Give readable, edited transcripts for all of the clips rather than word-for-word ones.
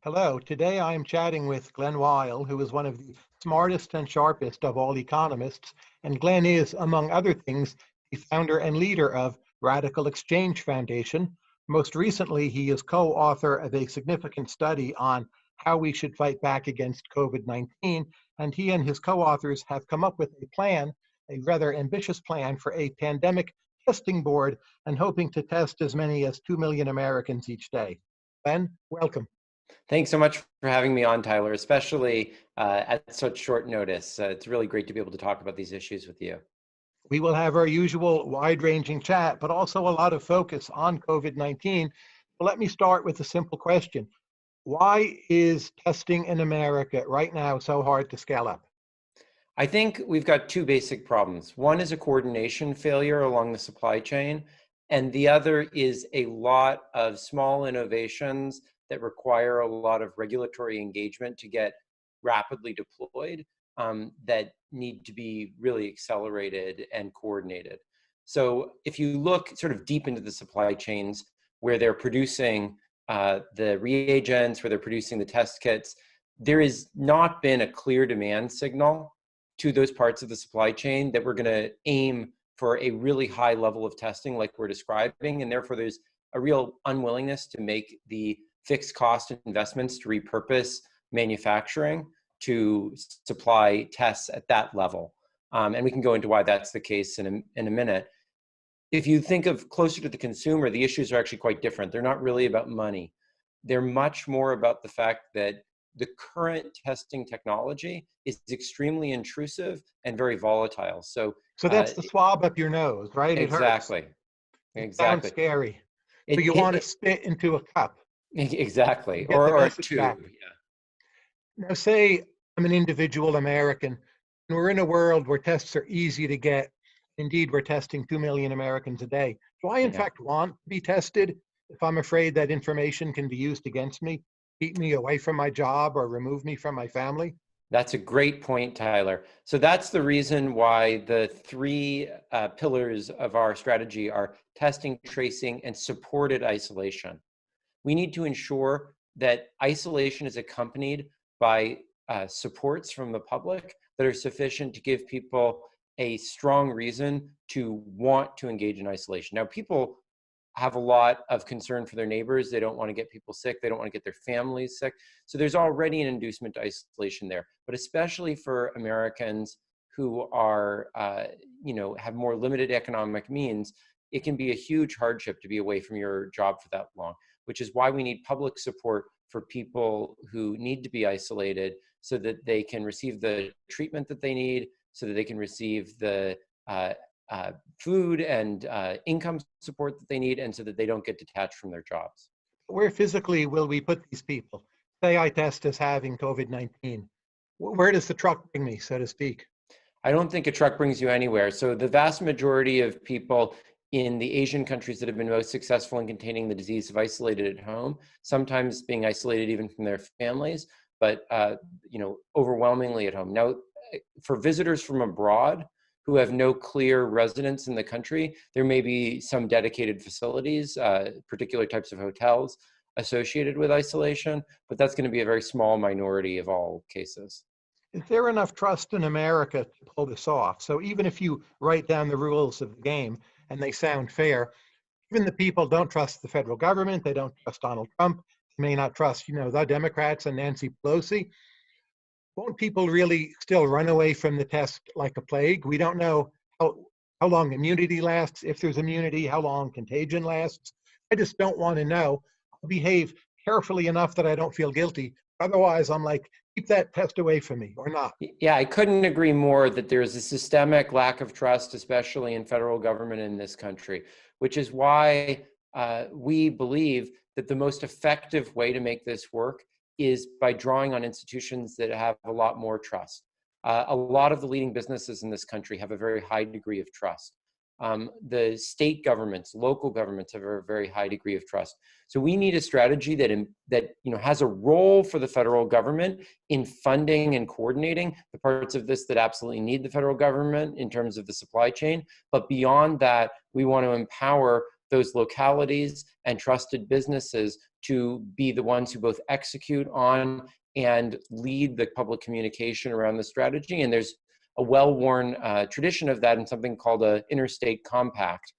Hello, today I am chatting with Glen Weyl, who is one of the smartest and sharpest of all economists. And Glen is, among other things, the founder and leader of Radical Exchange Foundation. Most recently, he is co-author of a significant study on how we should fight back against COVID-19. And he and his co-authors have come up with a plan, a rather ambitious plan for a pandemic testing board and hoping to test as many as 2 million Americans each day. Glen, welcome. Thanks so much for having me on, Tyler, especially at such short notice. It's really great to be able to talk about these issues with you. We will have our usual wide-ranging chat, but also a lot of focus on COVID-19. But let me start with a simple question. Why is testing in America right now so hard to scale up? I think we've got two basic problems. One is a coordination failure along the supply chain, and the other is a lot of small innovations that require a lot of regulatory engagement to get rapidly deployed that need to be really accelerated and coordinated. So if you look sort of deep into the supply chains where they're producing the reagents, where they're producing the test kits, there has not been a clear demand signal to those parts of the supply chain that we're going to aim for a really high level of testing like we're describing. And therefore, there's a real unwillingness to make the fixed cost investments to repurpose manufacturing to supply tests at that level. And we can go into why that's the case in a minute. If you think of closer to the consumer, the issues are actually quite different. They're not really about money. They're much more about the fact that the current testing technology is extremely intrusive and very volatile. So that's the swab up your nose, right? It hurts. Exactly. It sounds scary. So you want to spit into a cup. Exactly. Get the Or message two. back. Yeah. Now, say I'm an individual American, and we're in a world where tests are easy to get. Indeed, we're testing 2 million Americans a day. Do I, in fact, want to be tested if I'm afraid that information can be used against me, keep me away from my job, or remove me from my family? That's a great point, Tyler. So that's the reason why the three pillars of our strategy are testing, tracing, and supported isolation. We need to ensure that isolation is accompanied by supports from the public that are sufficient to give people a strong reason to want to engage in isolation. Now, people have a lot of concern for their neighbors. They don't want to get people sick. They don't want to get their families sick. So there's already an inducement to isolation there. But especially for Americans who are, have more limited economic means, it can be a huge hardship to be away from your job for that long, which is why we need public support for people who need to be isolated so that they can receive the treatment that they need, so that they can receive the food and income support that they need, and so that they don't get detached from their jobs. Where physically will we put these people? Say I test as having COVID-19. Where does the truck bring me, so to speak? I don't think a truck brings you anywhere. So the vast majority of people in the Asian countries that have been most successful in containing the disease have isolated at home, sometimes being isolated even from their families, but overwhelmingly at home. Now, for visitors from abroad who have no clear residence in the country, there may be some dedicated facilities, particular types of hotels associated with isolation, but that's going to be a very small minority of all cases. Is there enough trust in America to pull this off? So even if you write down the rules of the game and they sound fair, even the people don't trust the federal government, they don't trust Donald Trump, they may not trust, the Democrats and Nancy Pelosi. Won't people really still run away from the test like a plague? We don't know how long immunity lasts, if there's immunity, how long contagion lasts. I just don't want to know. I'll behave carefully enough that I don't feel guilty. Otherwise, I'm like, keep that test away from me, or not. Yeah, I couldn't agree more that there's a systemic lack of trust, especially in federal government in this country, which is why we believe that the most effective way to make this work is by drawing on institutions that have a lot more trust. A lot of the leading businesses in this country have a very high degree of trust. The state governments, local governments have a very high degree of trust. So we need a strategy that has a role for the federal government in funding and coordinating the parts of this that absolutely need the federal government in terms of the supply chain. But beyond that, we want to empower those localities and trusted businesses to be the ones who both execute on and lead the public communication around the strategy. And there's a well-worn tradition of that in something called an interstate compact,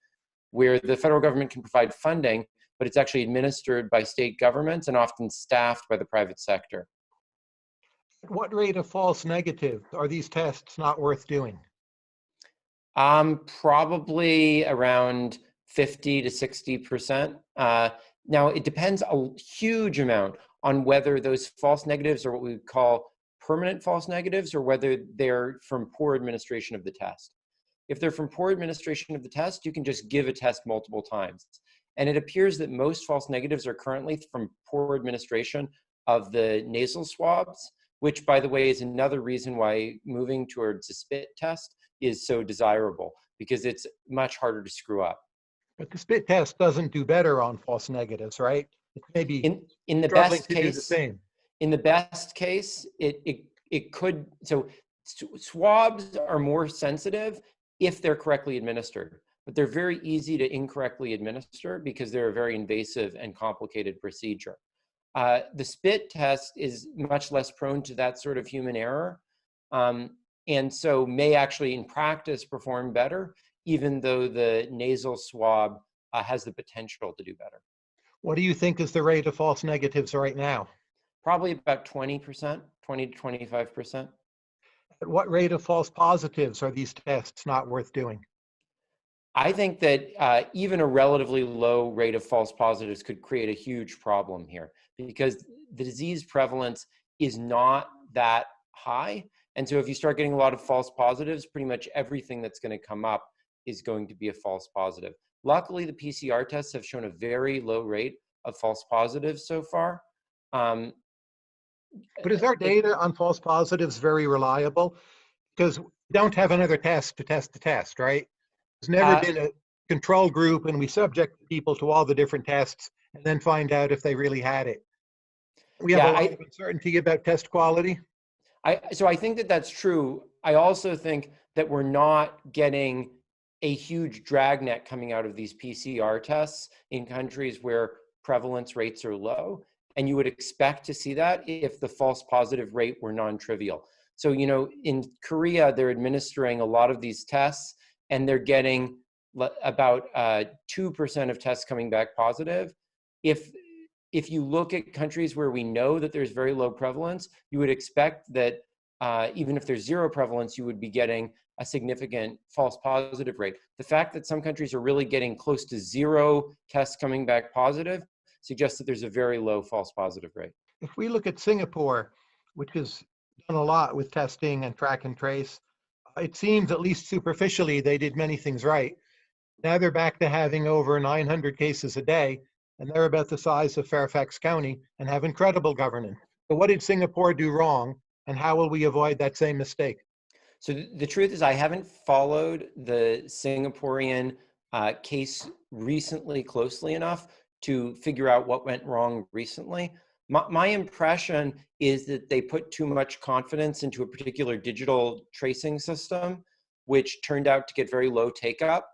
where the federal government can provide funding, but it's actually administered by state governments and often staffed by the private sector. At what rate of false negatives are these tests not worth doing? Probably around 50 to 60%. Now, it depends a huge amount on whether those false negatives are what we would call permanent false negatives or whether they're from poor administration of the test. If they're from poor administration of the test, you can just give a test multiple times. And it appears that most false negatives are currently from poor administration of the nasal swabs, which, by the way, is another reason why moving towards a spit test is so desirable, because it's much harder to screw up. But the spit test doesn't do better on false negatives, right? It may be In the struggling best to do the case, same. in the best case, it could. So swabs are more sensitive if they're correctly administered, but they're very easy to incorrectly administer because they're a very invasive and complicated procedure. The spit test is much less prone to that sort of human error, and so may actually in practice perform better, even though the nasal swab has the potential to do better. What do you think is the rate of false negatives right now? Probably about 20%, 20 to 25%. At what rate of false positives are these tests not worth doing? I think that even a relatively low rate of false positives could create a huge problem here because the disease prevalence is not that high. And so if you start getting a lot of false positives, pretty much everything that's going to come up is going to be a false positive. Luckily, the PCR tests have shown a very low rate of false positives so far. But is our data on false positives very reliable? Because we don't have another test to test the test, right? There's never been a control group and we subject people to all the different tests and then find out if they really had it. We have a lot of uncertainty about test quality. So I think that that's true. I also think that we're not getting a huge dragnet coming out of these PCR tests in countries where prevalence rates are low. And you would expect to see that if the false positive rate were non-trivial. So, you know, in Korea, they're administering a lot of these tests and they're getting about 2% of tests coming back positive. If you look at countries where we know that there's very low prevalence, you would expect that even if there's zero prevalence, you would be getting a significant false positive rate. The fact that some countries are really getting close to zero tests coming back positive suggests that there's a very low false positive rate. If we look at Singapore, which has done a lot with testing and track and trace, it seems, at least superficially, they did many things right. Now they're back to having over 900 cases a day, and they're about the size of Fairfax County and have incredible governance. So what did Singapore do wrong, and how will we avoid that same mistake? So the truth is I haven't followed the Singaporean case recently closely enough to figure out what went wrong recently. My impression is that they put too much confidence into a particular digital tracing system, which turned out to get very low take-up.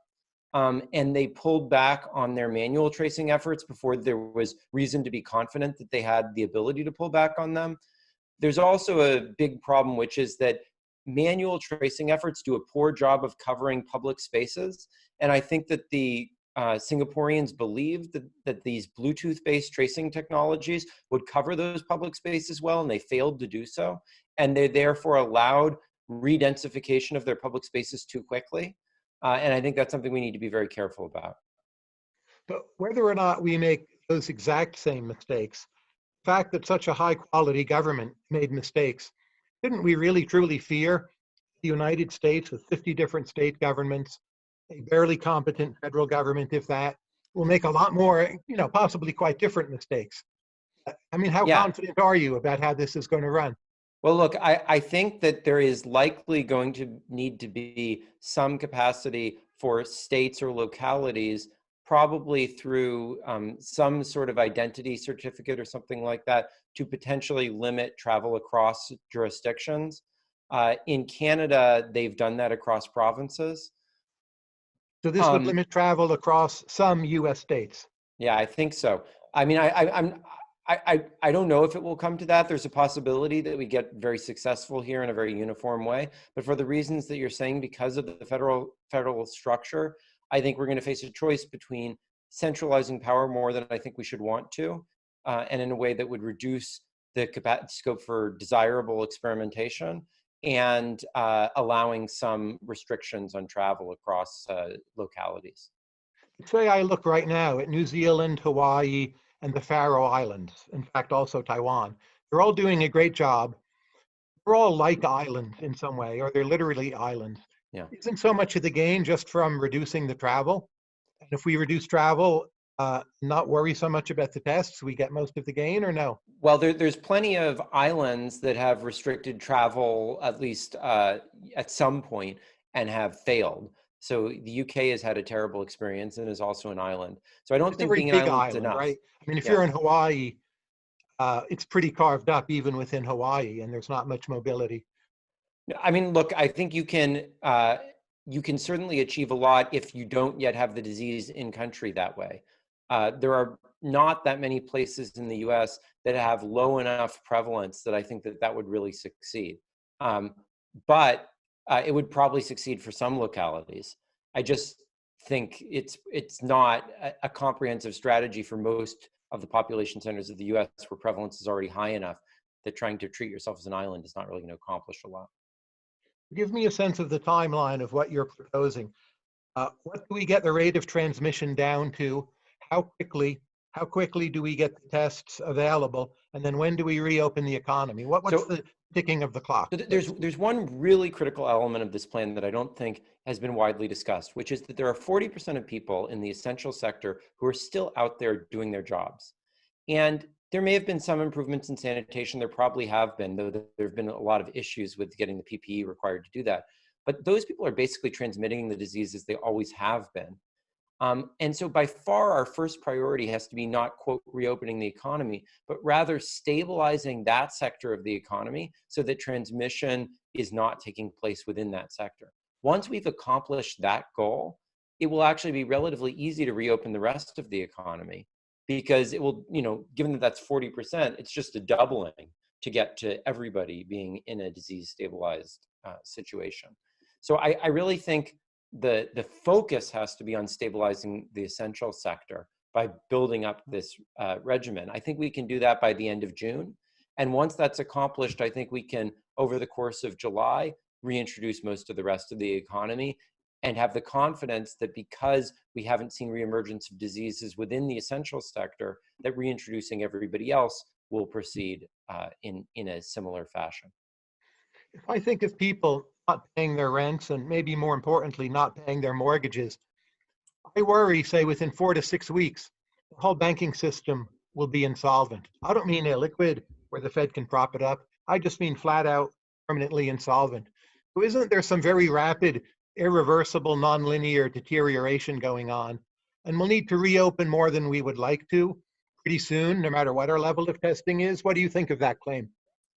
And they pulled back on their manual tracing efforts before there was reason to be confident that they had the ability to pull back on them. There's also a big problem, which is that manual tracing efforts do a poor job of covering public spaces. And I think that the Singaporeans believed that these Bluetooth-based tracing technologies would cover those public spaces well, and they failed to do so. And they therefore allowed re-densification of their public spaces too quickly. And I think that's something we need to be very careful about. But whether or not we make those exact same mistakes, the fact that such a high quality government made mistakes, didn't we really truly fear the United States with 50 different state governments, a barely competent federal government, if that, will make a lot more, possibly quite different mistakes? I mean, how confident are you about how this is going to run? Well, look, I think that there is likely going to need to be some capacity for states or localities, probably through some sort of identity certificate or something like that, to potentially limit travel across jurisdictions. In Canada, they've done that across provinces. So this would limit travel across some US states. Yeah, I think so. I mean, I don't know if it will come to that. There's a possibility that we get very successful here in a very uniform way. But for the reasons that you're saying, because of the federal structure, I think we're going to face a choice between centralizing power more than I think we should want to, and in a way that would reduce the scope for desirable experimentation, and allowing some restrictions on travel across localities. Say I look right now at New Zealand, Hawaii, and the Faroe Islands, in fact, also Taiwan. They're all doing a great job. They're all like islands in some way, or they're literally islands. Yeah. Isn't so much of the gain just from reducing the travel? And if we reduce travel, not worry so much about the tests, we get most of the gain, or no? Well, there's plenty of islands that have restricted travel, at least at some point, and have failed. So the UK has had a terrible experience and is also an island. So I don't It's a think very being an big island is island, enough. right? I mean, if Yeah. you're in Hawaii, it's pretty carved up even within Hawaii, and there's not much mobility. I mean, look, I think you can certainly achieve a lot if you don't yet have the disease in country that way. There are not that many places in the U.S. that have low enough prevalence that I think that that would really succeed. But it would probably succeed for some localities. I just think it's not a comprehensive strategy for most of the population centers of the U.S. where prevalence is already high enough that trying to treat yourself as an island is not really going to accomplish a lot. Give me a sense of the timeline of what you're proposing. What do we get the rate of transmission down to? How quickly? How quickly do we get the tests available? And then when do we reopen the economy? What's So the ticking of the clock? there's one really critical element of this plan that I don't think has been widely discussed, which is that there are 40% of people in the essential sector who are still out there doing their jobs. And there may have been some improvements in sanitation. There probably have been, though there have been a lot of issues with getting the PPE required to do that. But those people are basically transmitting the disease as they always have been. And so by far, our first priority has to be not, quote, reopening the economy, but rather stabilizing that sector of the economy so that transmission is not taking place within that sector. Once we've accomplished that goal, it will actually be relatively easy to reopen the rest of the economy, because it will, given that that's 40%, it's just a doubling to get to everybody being in a disease stabilized situation. So I really think the focus has to be on stabilizing the essential sector by building up this regimen. I think we can do that by the end of June. And once that's accomplished, I think we can, over the course of July, reintroduce most of the rest of the economy and have the confidence that because we haven't seen reemergence of diseases within the essential sector, that reintroducing everybody else will proceed in a similar fashion. If I think of people not paying their rents and maybe more importantly, not paying their mortgages, I worry, say, within 4 to 6 weeks, the whole banking system will be insolvent. I don't mean illiquid where the Fed can prop it up. I just mean flat out permanently insolvent. So isn't there some very rapid, irreversible, nonlinear deterioration going on? And we'll need to reopen more than we would like to pretty soon, no matter what our level of testing is. What do you think of that claim?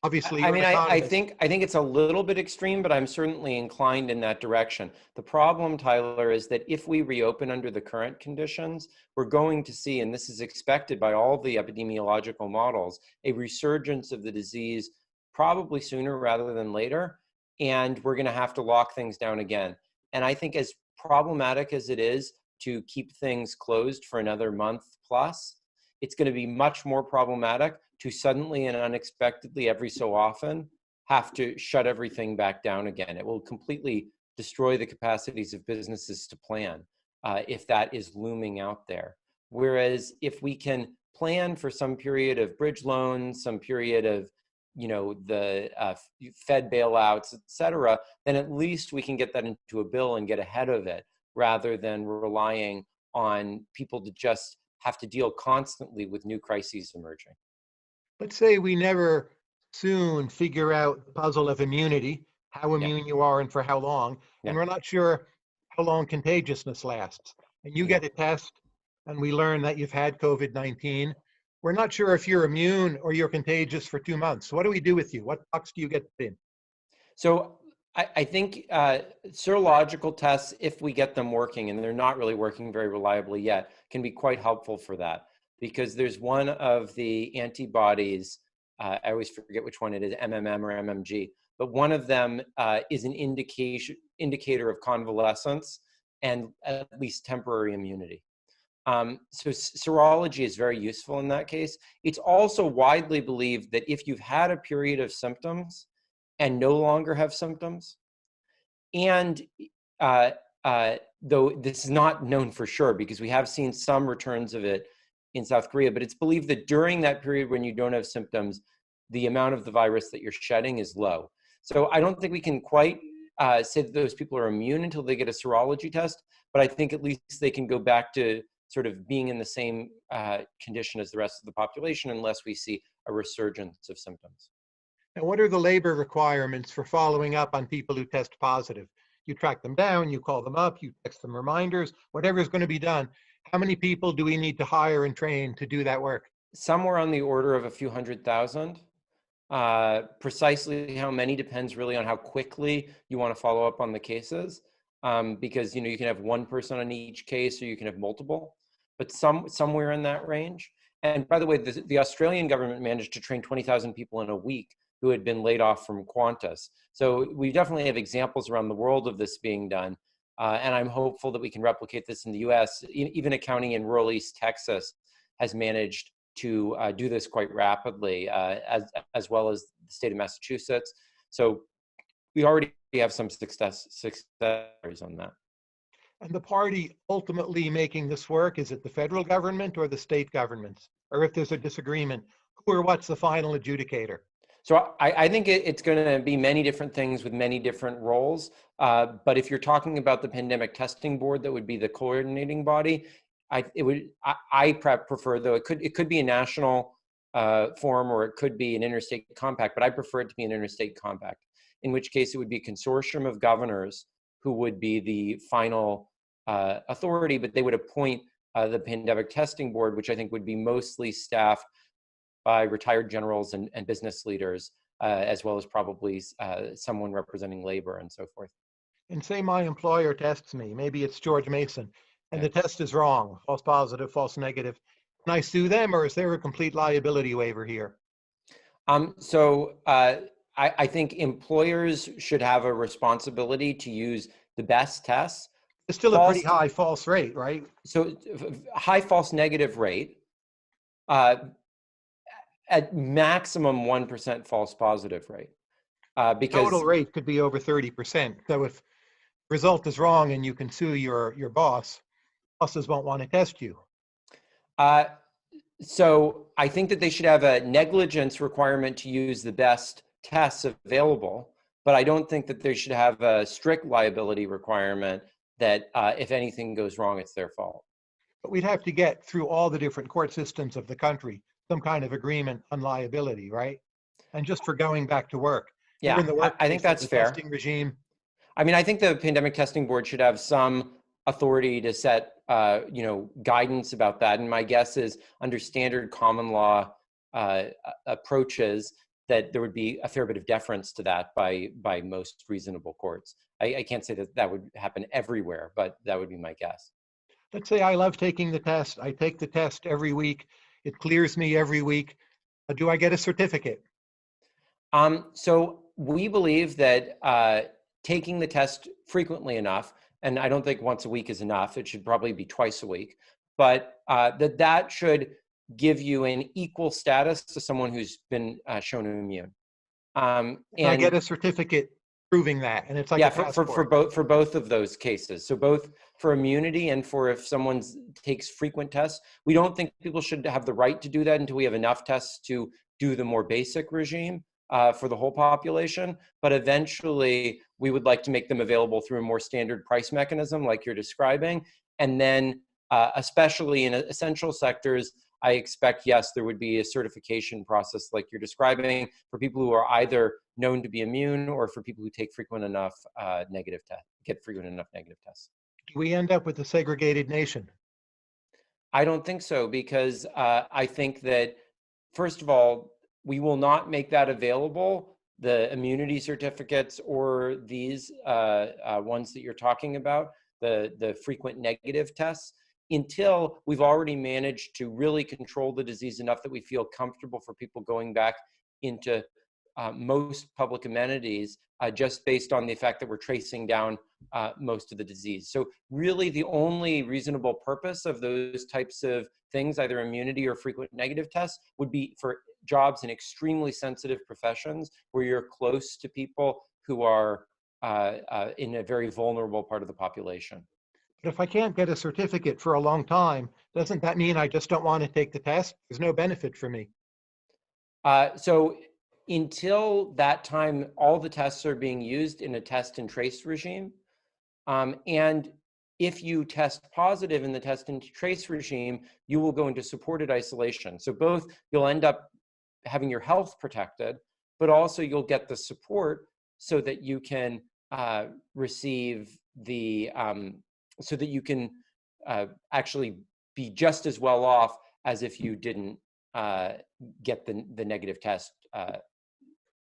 Obviously, I you're an mean, I economist. think it's a little bit extreme, but I'm certainly inclined in that direction. The problem, Tyler, is that if we reopen under the current conditions, we're going to see, and this is expected by all the epidemiological models, a resurgence of the disease probably sooner rather than later, and we're going to have to lock things down again. And I think as problematic as it is to keep things closed for another month plus, it's going to be much more problematic to suddenly and unexpectedly every so often have to shut everything back down again. It will completely destroy the capacities of businesses to plan if that is looming out there. Whereas if we can plan for some period of bridge loans, some period of the Fed bailouts, et cetera, then at least we can get that into a bill and get ahead of it rather than relying on people to just have to deal constantly with new crises emerging. Let's say we never soon figure out the puzzle of immunity, how Yeah, immune you are and for how long, yeah, and we're not sure how long contagiousness lasts. And you yeah. get a test and we learn that you've had COVID-19. We're not sure if you're immune or you're contagious for 2 months. What do we do with you? What box do you get in? So I think serological tests, if we get them working, and they're not really working very reliably yet, can be quite helpful for that. Because there's one of the antibodies, I always forget which one it is, MMM or MMG, but one of them is an indicator of convalescence and at least temporary immunity. So serology is very useful in that case. It's also widely believed that if you've had a period of symptoms and no longer have symptoms, and uh, though this is not known for sure because we have seen some returns of it in South Korea, but it's believed that during that period when you don't have symptoms, the amount of the virus that you're shedding is low. So I don't think we can quite say that those people are immune until they get a serology test, but I think at least they can go back to sort of being in the same condition as the rest of the population unless we see a resurgence of symptoms. And what are the labor requirements for following up on people who test positive? You track them down, you call them up, you text them reminders, whatever is going to be done. How many people do we need to hire and train to do that work? Somewhere on the order of a few 100,000. Precisely how many depends really on how quickly you want to follow up on the cases, because you can have one person on each case or you can have multiple, but somewhere in that range. And by the way, the Australian government managed to train 20,000 people in a week who had been laid off from Qantas. So we definitely have examples around the world of this being done. And I'm hopeful that we can replicate this in the US. Even a county in rural East Texas has managed to do this quite rapidly, as well as the state of Massachusetts. So we already have some success stories on that. And the party ultimately making this work, is it the federal government or the state governments? Or if there's a disagreement, who or what's the final adjudicator? So I think it's going to be many different things with many different roles. But if you're talking about the pandemic testing board, that would be the coordinating body. I prefer, though it could be a national forum or it could be an interstate compact, but I prefer it to be an interstate compact. In which case, it would be a consortium of governors who would be the final authority, but they would appoint the pandemic testing board, which I think would be mostly staffed by retired generals and business leaders, as well as probably someone representing labor and so forth. And say my employer tests me, maybe it's George Mason, and Okay. the test is wrong, false positive, false negative. Can I sue them, or is there a complete liability waiver here? I think employers should have a responsibility to use the best tests. It's still a pretty False, high false rate, right? so high false negative rate, uh, at maximum 1% false positive rate. Because Total rate could be over 30%. So if result is wrong and you can sue your boss, bosses won't want to test you. So I think that they should have a negligence requirement to use the best tests available, but I don't think that they should have a strict liability requirement that if anything goes wrong, it's their fault. But we'd have to get through all the different court systems of the country, some kind of agreement on liability, right? And just for going back to work. You're in Yeah, the I think workplace, that's the fair. testing regime. I mean, I think the pandemic testing board should have some authority to set, guidance about that. And my guess is under standard common law approaches that there would be a fair bit of deference to that by most reasonable courts. I can't say that that would happen everywhere, but that would be my guess. Let's say I love taking the test. I take the test every week. It clears me every week. Do I get a certificate? So we believe that taking the test frequently enough, and I don't think once a week is enough, it should probably be twice a week, but that should give you an equal status to someone who's been shown immune. And I get a certificate proving that, and it's like yeah, a passport. for both of those cases. So both for immunity and for if someone takes frequent tests. We don't think people should have the right to do that until we have enough tests to do the more basic regime for the whole population. But eventually, we would like to make them available through a more standard price mechanism, like you're describing. And then, especially in essential sectors, I expect, yes, there would be a certification process like you're describing for people who are either known to be immune or for people who take frequent enough get frequent enough negative tests. Do we end up with a segregated nation? I don't think so, because I think that, first of all, we will not make that available the immunity certificates or these ones that you're talking about, the frequent negative tests, until we've already managed to really control the disease enough that we feel comfortable for people going back into most public amenities, just based on the fact that we're tracing down most of the disease. So really the only reasonable purpose of those types of things, either immunity or frequent negative tests, would be for jobs in extremely sensitive professions where you're close to people who are in a very vulnerable part of the population. But if I can't get a certificate for a long time, doesn't that mean I just don't want to take the test? There's no benefit for me. So until that time, all the tests are being used in a test and trace regime. And if you test positive in the test and trace regime, you will go into supported isolation. So both you'll end up having your health protected, but also you'll get the support so that you can receive the, so that you can actually be just as well off as if you didn't get the negative test.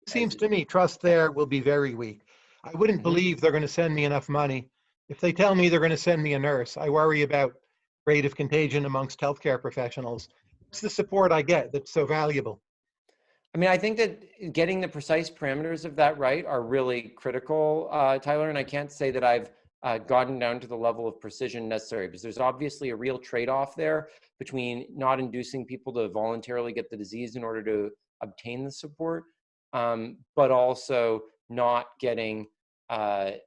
Seems to me trust there will be very weak. I wouldn't believe they're going to send me enough money. If they tell me they're going to send me a nurse, I worry about rate of contagion amongst healthcare professionals. It's the support I get that's so valuable. I mean, I think that getting the precise parameters of that right are really critical, Tyler, and I can't say that I've gotten down to the level of precision necessary, because there's obviously a real trade-off there between not inducing people to voluntarily get the disease in order to obtain the support, but also not getting so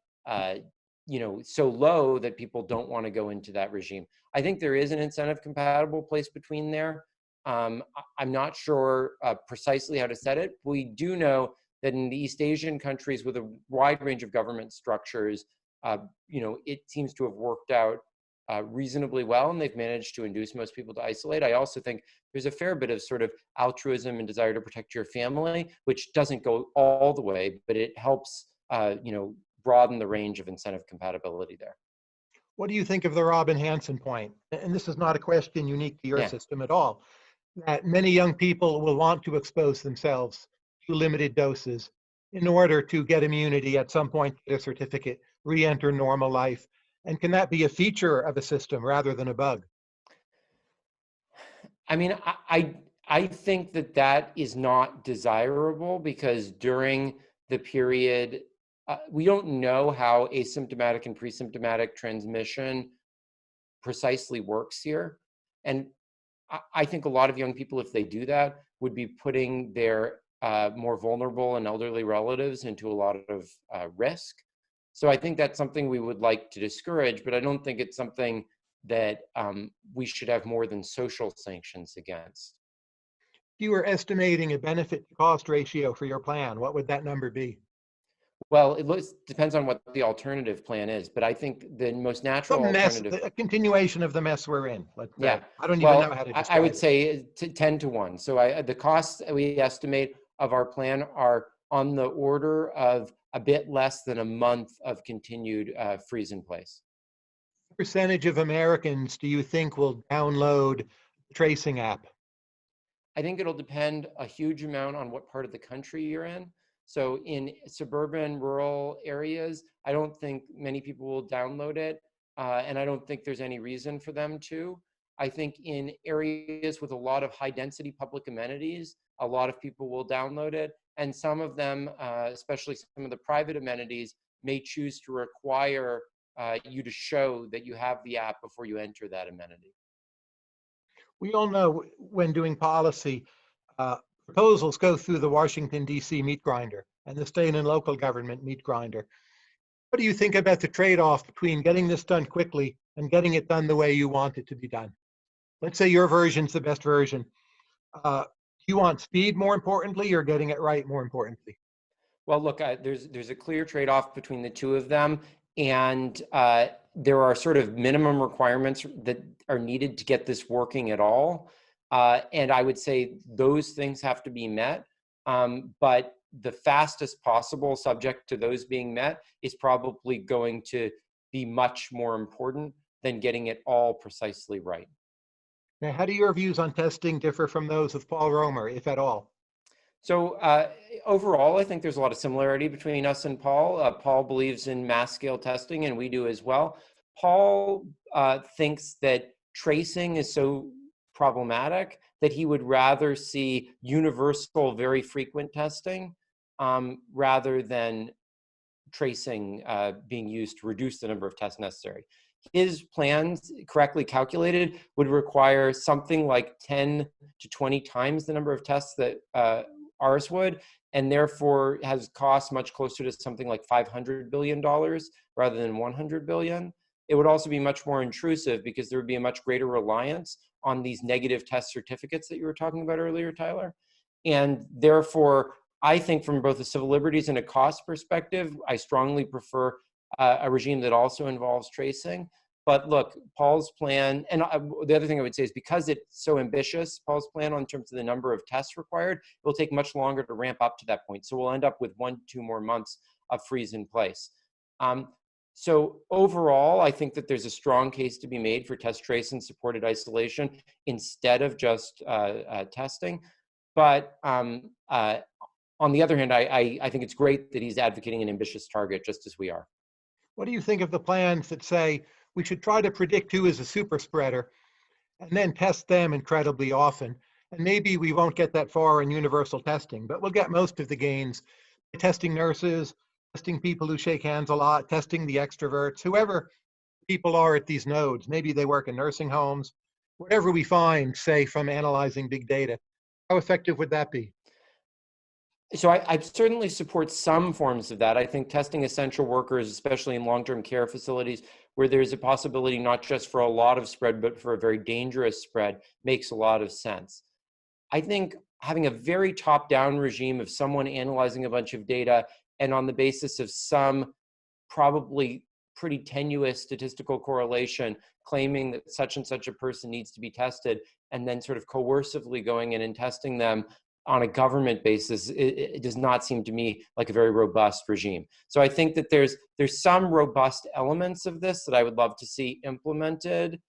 low that people don't want to go into that regime. I think there is an incentive compatible place between there. I'm not sure precisely how to set it. We do know that in the East Asian countries with a wide range of government structures, it seems to have worked out reasonably well, and they've managed to induce most people to isolate. I also think there's a fair bit of sort of altruism and desire to protect your family, which doesn't go all the way, but it helps, broaden the range of incentive compatibility there. What do you think of the Robin Hanson point? And this is not a question unique to your system at all, that many young people will want to expose themselves to limited doses in order to get immunity at some point, get a certificate, re-enter normal life. And can that be a feature of a system rather than a bug? I mean, I think that that is not desirable, because during the period, we don't know how asymptomatic and pre-symptomatic transmission precisely works here. And I think a lot of young people, if they do that, would be putting their more vulnerable and elderly relatives into a lot of risk. So I think that's something we would like to discourage, but I don't think it's something that we should have more than social sanctions against. If you were estimating a benefit to cost ratio for your plan, what would that number be? Well, depends on what the alternative plan is, but I think the most natural alternative. A continuation of the mess we're in. Let's say. Yeah. I don't even know how to describe I would say 10 to 1. So the costs we estimate of our plan are on the order of a bit less than a month of continued freeze in place. What percentage of Americans do you think will download the tracing app? I think it'll depend a huge amount on what part of the country you're in. So in suburban, rural areas, I don't think many people will download it, and I don't think there's any reason for them to. I think in areas with a lot of high density public amenities, a lot of people will download it, and some of them, especially some of the private amenities, may choose to require you to show that you have the app before you enter that amenity. We all know when doing policy, proposals go through the Washington, D.C. meat grinder and the state and local government meat grinder. What do you think about the trade-off between getting this done quickly and getting it done the way you want it to be done? Let's say your version's the best version. Do you want speed more importantly or getting it right more importantly? Well, look, there's a clear trade-off between the two of them, and there are sort of minimum requirements that are needed to get this working at all. And I would say those things have to be met, but the fastest possible, subject to those being met, is probably going to be much more important than getting it all precisely right. Now, how do your views on testing differ from those of Paul Romer, if at all? So overall, I think there's a lot of similarity between us and Paul. Paul believes in mass scale testing, and we do as well. Paul thinks that tracing is so problematic that he would rather see universal, very frequent testing rather than tracing being used to reduce the number of tests necessary. His plans, correctly calculated, would require something like 10 to 20 times the number of tests that ours would, and therefore has costs much closer to something like $500 billion rather than 100 billion. It would also be much more intrusive because there would be a much greater reliance on these negative test certificates that you were talking about earlier, Tyler. And therefore, I think from both a civil liberties and a cost perspective, I strongly prefer a regime that also involves tracing. But look, Paul's plan, and the other thing I would say is because it's so ambitious, Paul's plan in terms of the number of tests required, it will take much longer to ramp up to that point. So we'll end up with 1 to 2 more months of freeze in place. So overall, I think that there's a strong case to be made for test, trace, and supported isolation instead of just testing. But on the other hand, I think it's great that he's advocating an ambitious target, just as we are. What do you think of the plans that say we should try to predict who is a super spreader and then test them incredibly often? And maybe we won't get that far in universal testing, but we'll get most of the gains by testing nurses, testing people who shake hands a lot, testing the extroverts, whoever people are at these nodes. Maybe they work in nursing homes, whatever we find, say, from analyzing big data. How effective would that be? So I certainly support some forms of that. I think testing essential workers, especially in long-term care facilities, where there's a possibility not just for a lot of spread, but for a very dangerous spread, makes a lot of sense. I think having a very top-down regime of someone analyzing a bunch of data and on the basis of some probably pretty tenuous statistical correlation, claiming that such and such a person needs to be tested, and then sort of coercively going in and testing them on a government basis, it does not seem to me like a very robust regime. So I think that there's some robust elements of this that I would love to see implemented,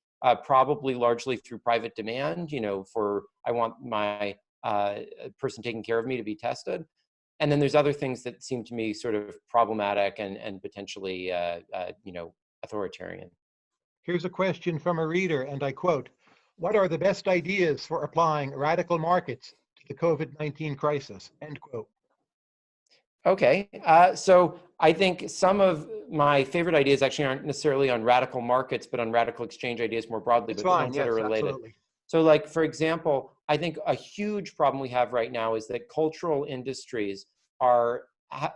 probably largely through private demand, for I want my person taking care of me to be tested. And then there's other things that seem to me sort of problematic and potentially, authoritarian. Here's a question from a reader, and I quote, "What are the best ideas for applying radical markets to the COVID-19 crisis?" End quote. Okay, so I think some of my favorite ideas actually aren't necessarily on radical markets, but on radical exchange ideas more broadly, It's but the fine, ones that are yes, related. absolutely. So like, for example, I think a huge problem we have right now is that cultural industries are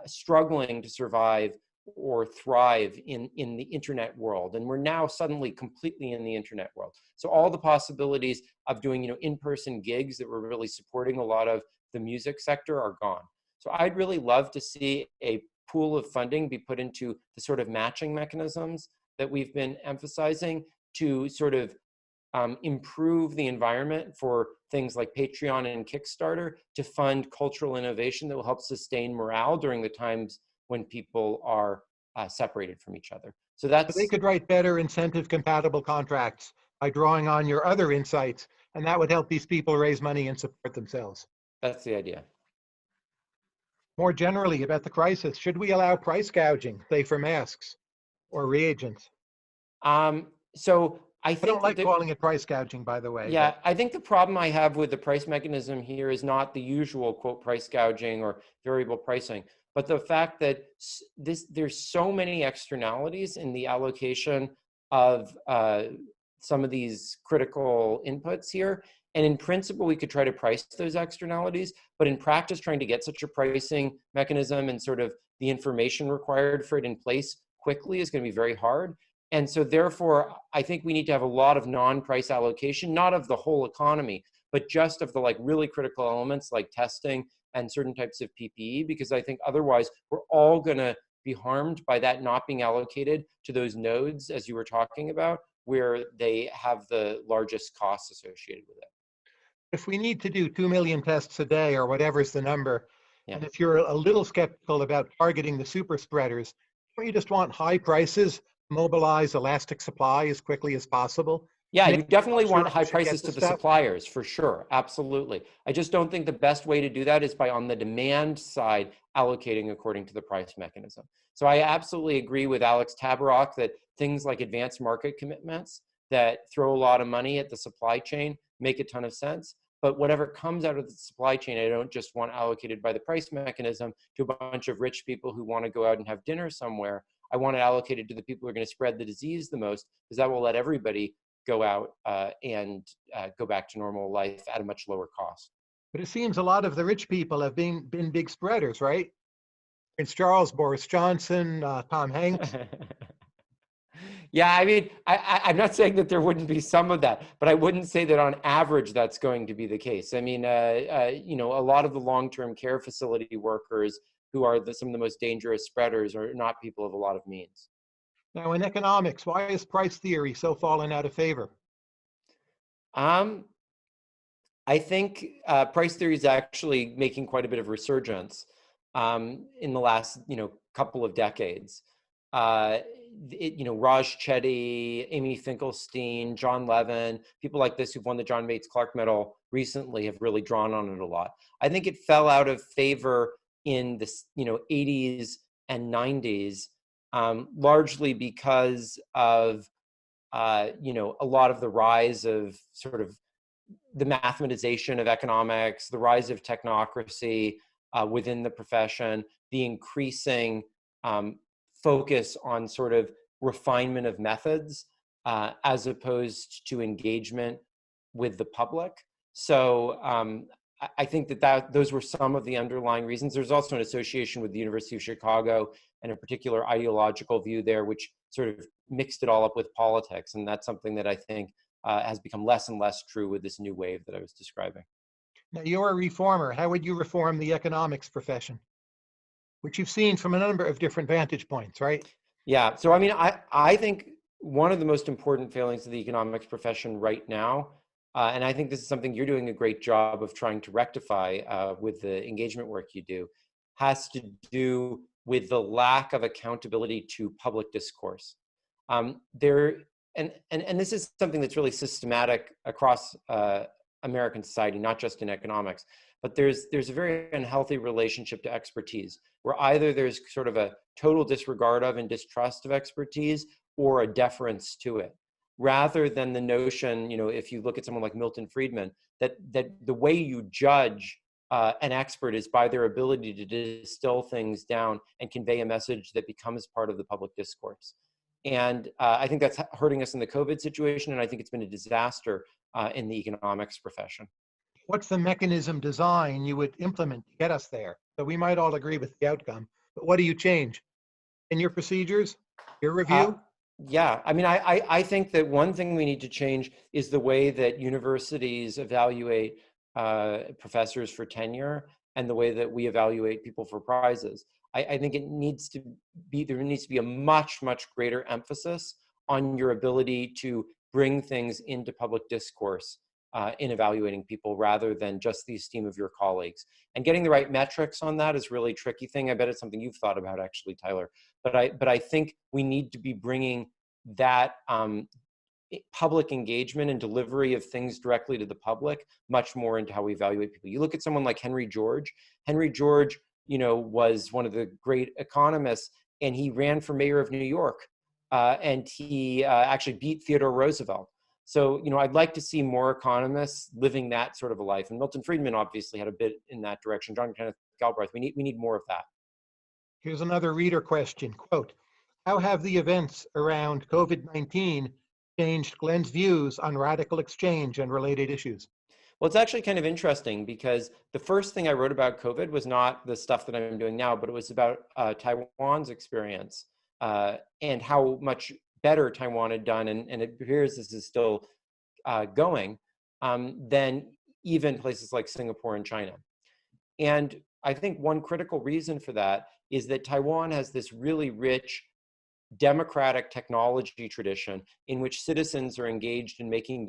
struggling to survive or thrive in the internet world. And we're now suddenly completely in the internet world. So all the possibilities of doing, in-person gigs that were really supporting a lot of the music sector are gone. So I'd really love to see a pool of funding be put into the sort of matching mechanisms that we've been emphasizing to sort of improve the environment for things like Patreon and Kickstarter to fund cultural innovation that will help sustain morale during the times when people are separated from each other. So But they that's could write better incentive compatible contracts by drawing on your other insights, and that would help these people raise money and support themselves. that's the idea. More generally about the crisis, should we allow price gouging, say for masks or reagents? So I I think don't that like calling it price gouging, by the way, yeah, but I think the problem I have with the price mechanism here is not the usual quote price gouging or variable pricing, but the fact that there's so many externalities in the allocation of some of these critical inputs here. And in principle, we could try to price those externalities, but in practice, trying to get such a pricing mechanism and sort of the information required for it in place quickly is going to be very hard. And so therefore, I think we need to have a lot of non-price allocation, not of the whole economy, but just of the like really critical elements like testing and certain types of PPE, because I think otherwise we're all going to be harmed by that not being allocated to those nodes, as you were talking about, where they have the largest costs associated with it. if we need to do 2 million tests a day or whatever's the number, Yeah. and if you're a little skeptical about targeting the super spreaders, don't you just want high prices, mobilize elastic supply as quickly as possible? Yeah, you definitely want Manufacturers high should get prices the to the stuff. suppliers, for sure. Absolutely. I just don't think the best way to do that is by on the demand side allocating according to the price mechanism. So I absolutely agree with Alex Tabarrok that things like advanced market commitments that throw a lot of money at the supply chain make a ton of sense. But whatever comes out of the supply chain, I don't just want allocated by the price mechanism to a bunch of rich people who want to go out and have dinner somewhere. I want it allocated to the people who are going to spread the disease the most, because that will let everybody go out and go back to normal life at a much lower cost. But it seems a lot of the rich people have been big spreaders, right? Prince Charles, Boris Johnson, Tom Hanks. Yeah, I mean, I'm not saying that there wouldn't be some of that, but I wouldn't say that on average that's going to be the case. I mean, you know, a lot of the long-term care facility workers who are some of the most dangerous spreaders are not people of a lot of means. Now, in economics, why is price theory so fallen out of favor? Um, I think price theory is actually making quite a bit of resurgence in the last, you know, couple of decades. Uh, you know, Raj Chetty, Amy Finkelstein, John Levin, people like this who've won the John Bates Clark Medal recently have really drawn on it a lot. I think it fell out of favor in the, you know, 80s and 90s, largely because of, you know, a lot of the rise of sort of the mathematization of economics, the rise of technocracy within the profession, the increasing focus on sort of refinement of methods as opposed to engagement with the public. So I think that those were some of the underlying reasons. There's also an association with the University of Chicago and a particular ideological view there, which sort of mixed it all up with politics. And that's something that I think has become less and less true with this new wave that I was describing. Now, you're a reformer. How would you reform the economics profession, which you've seen from a number of different vantage points, right? Yeah. So, I mean, I think one of the most important failings of the economics profession right now, and I think this is something you're doing a great job of trying to rectify with the engagement work you do, has to do with the lack of accountability to public discourse. There, and this is something that's really systematic across American society, not just in economics, but there's a very unhealthy relationship to expertise, where either there's sort of a total disregard of and distrust of expertise or a deference to it, rather than the notion, you know, if you look at someone like Milton Friedman, that the way you judge an expert is by their ability to distill things down and convey a message that becomes part of the public discourse. And I think that's hurting us in the COVID situation, and I think it's been a disaster in the economics profession. What's the mechanism design you would implement to get us there? So we might all agree with the outcome, but what do you change in your procedures, your Uh, review? yeah, I mean, I think that one thing we need to change is the way that universities evaluate professors for tenure and the way that we evaluate people for prizes. I think it needs to be, there needs to be a much, much greater emphasis on your ability to bring things into public discourse in evaluating people rather than just the esteem of your colleagues. And getting the right metrics on that is really a tricky thing. I bet it's something you've thought about actually, Tyler. But I think we need to be bringing that public engagement and delivery of things directly to the public much more into how we evaluate people. You look at someone like Henry George. Henry George, you know, was one of the great economists, and he ran for mayor of New York, and he actually beat Theodore Roosevelt. So, you know, I'd like to see more economists living that sort of a life. And Milton Friedman obviously had a bit in that direction. John Kenneth Galbraith. We need more of that. Here's another reader question. Quote, how have the events around COVID-19 changed Glen's views on radical exchange and related issues? Well, it's actually kind of interesting because the first thing I wrote about COVID was not the stuff that I'm doing now, but it was about Taiwan's experience and how much better Taiwan had done, and it appears this is still going, than even places like Singapore and China. And I think one critical reason for that is that Taiwan has this really rich democratic technology tradition in which citizens are engaged in making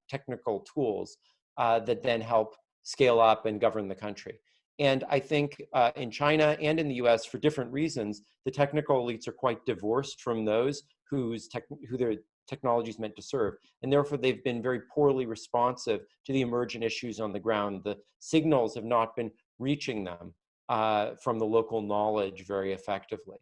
technical tools that then help scale up and govern the country. And I think in China and in the US, for different reasons, the technical elites are quite divorced from those who their technology is meant to serve. And therefore, they've been very poorly responsive to the emergent issues on the ground. The signals have not been reaching them from the local knowledge very effectively.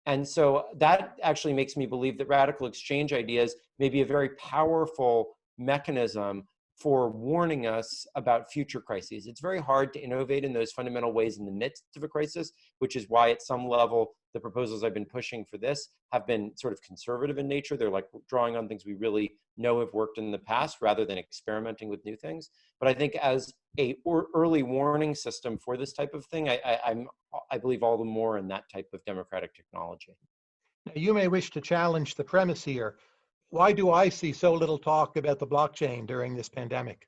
And so that actually makes me believe that radical exchange ideas may be a very powerful mechanism for warning us about future crises. It's very hard to innovate in those fundamental ways in the midst of a crisis, which is why at some level, the proposals I've been pushing for this have been sort of conservative in nature. They're like drawing on things we really know have worked in the past rather than experimenting with new things. But I think as a early warning system for this type of thing, I believe all the more in that type of democratic technology. Now, you may wish to challenge the premise here. Why do I see so little talk about the blockchain during this pandemic?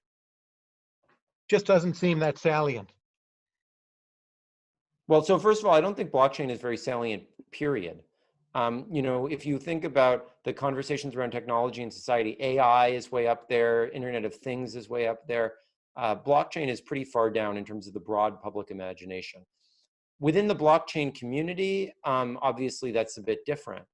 Just doesn't seem that salient. Well, so first of all, I don't think blockchain is very salient, period. If you think about the conversations around technology and society, AI is way up there, Internet of Things is way up there. Blockchain is pretty far down in terms of the broad public imagination. Within the blockchain community, obviously that's a bit different.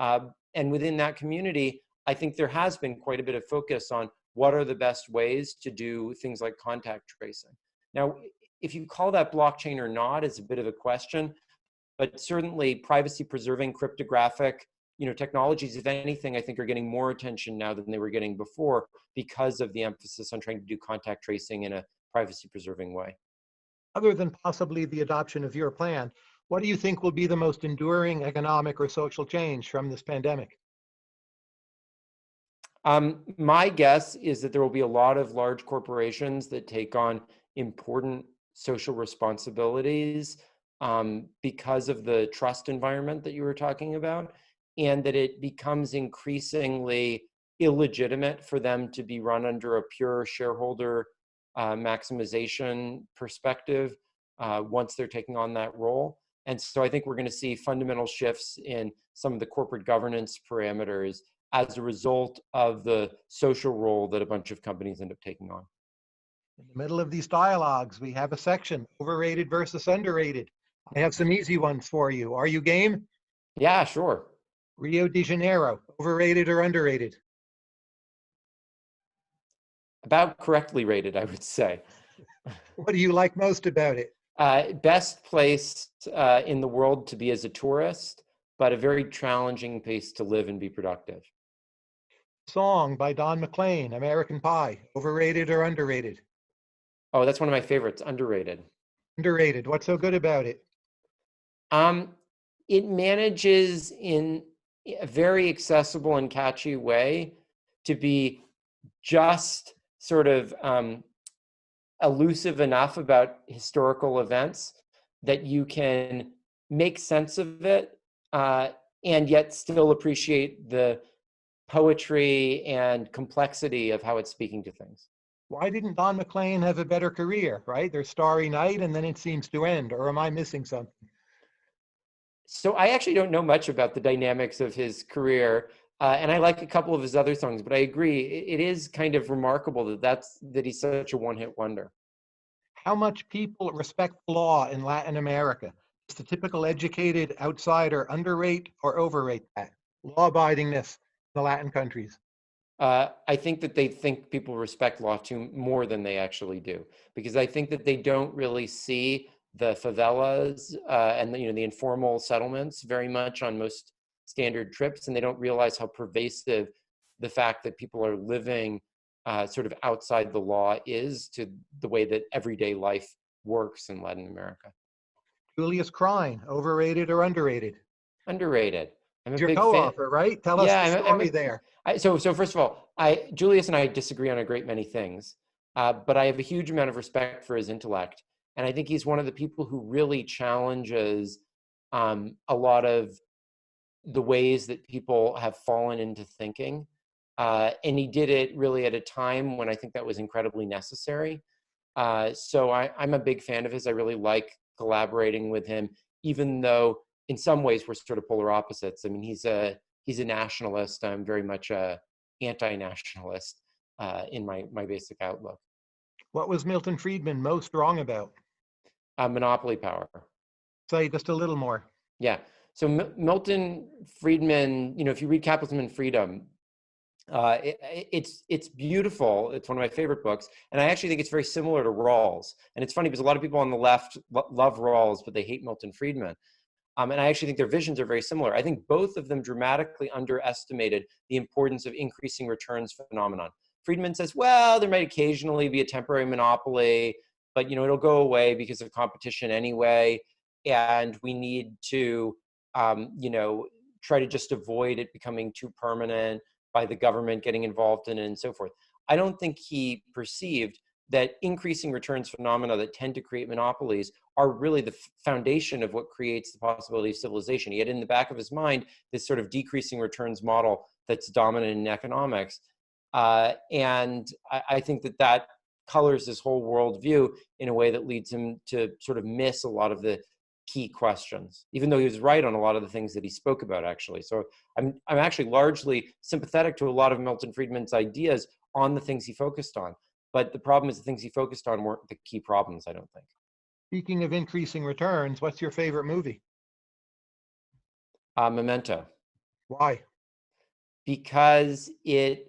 And within that community, I think there has been quite a bit of focus on what are the best ways to do things like contact tracing. Now, if you call that blockchain or not is a bit of a question, but certainly privacy preserving cryptographic technologies, if anything, I think are getting more attention now than they were getting before because of the emphasis on trying to do contact tracing in a privacy preserving way. Other than possibly the adoption of your plan, what do you think will be the most enduring economic or social change from this pandemic? My guess is that there will be a lot of large corporations that take on important social responsibilities because of the trust environment that you were talking about, and that it becomes increasingly illegitimate for them to be run under a pure shareholder maximization perspective once they're taking on that role. And so I think we're going to see fundamental shifts in some of the corporate governance parameters as a result of the social role that a bunch of companies end up taking on. In the middle of these dialogues, we have a section, overrated versus underrated. I have some easy ones for you. Are you game? Yeah, sure. Rio de Janeiro, overrated or underrated? About correctly rated, I would say. What do you like most about it? Best place in the world to be as a tourist, but a very challenging place to live and be productive. Song by Don McLean, American Pie, overrated or underrated? Oh, that's one of my favorites, underrated. Underrated. What's so good about it? It manages in a very accessible and catchy way to be just sort of elusive enough about historical events that you can make sense of it and yet still appreciate the poetry and complexity of how it's speaking to things. Why didn't Don McLean have a better career, right? There's Starry Night and then it seems to end, or am I missing something? So I actually don't know much about the dynamics of his career, and I like a couple of his other songs, but I agree, it is kind of remarkable that he's such a one-hit wonder. How much people respect law in Latin America? Does the typical educated outsider underrate or overrate that? Law-abidingness in the Latin countries. I think that they think people respect law too more than they actually do, because I think that they don't really see the favelas and the informal settlements very much on most standard trips, and they don't realize how pervasive the fact that people are living sort of outside the law is to the way that everyday life works in Latin America. Julius Krein, overrated or underrated? Underrated. I'm a Your big fan. co-author, right? Tell us the story there. So first of all, Julius and I disagree on a great many things, but I have a huge amount of respect for his intellect. And I think he's one of the people who really challenges a lot of the ways that people have fallen into thinking. And he did it really at a time when I think that was incredibly necessary. So I'm a big fan of his. I really like collaborating with him, even though in some ways we're sort of polar opposites. I mean, he's a nationalist. I'm very much a anti-nationalist in my basic outlook. What was Milton Friedman most wrong about? Monopoly power. Say just a little more. Yeah. So Milton Friedman, if you read Capitalism and Freedom, It's beautiful. It's one of my favorite books, and I actually think it's very similar to Rawls. And it's funny because a lot of people on the left love Rawls, but they hate Milton Friedman. And I actually think their visions are very similar. I think both of them dramatically underestimated the importance of increasing returns phenomenon. Friedman says, well, there might occasionally be a temporary monopoly, but it'll go away because of competition anyway, and we need to try to just avoid it becoming too permanent by the government getting involved in it and so forth. I don't think he perceived that increasing returns phenomena that tend to create monopolies are really the foundation of what creates the possibility of civilization. He had in the back of his mind this sort of decreasing returns model that's dominant in economics. And I think that colors his whole worldview in a way that leads him to sort of miss a lot of the key questions, even though he was right on a lot of the things that he spoke about, actually. So I'm actually largely sympathetic to a lot of Milton Friedman's ideas on the things he focused on. But the problem is the things he focused on weren't the key problems, I don't think. Speaking of increasing returns, what's your favorite movie? Memento. Why? Because it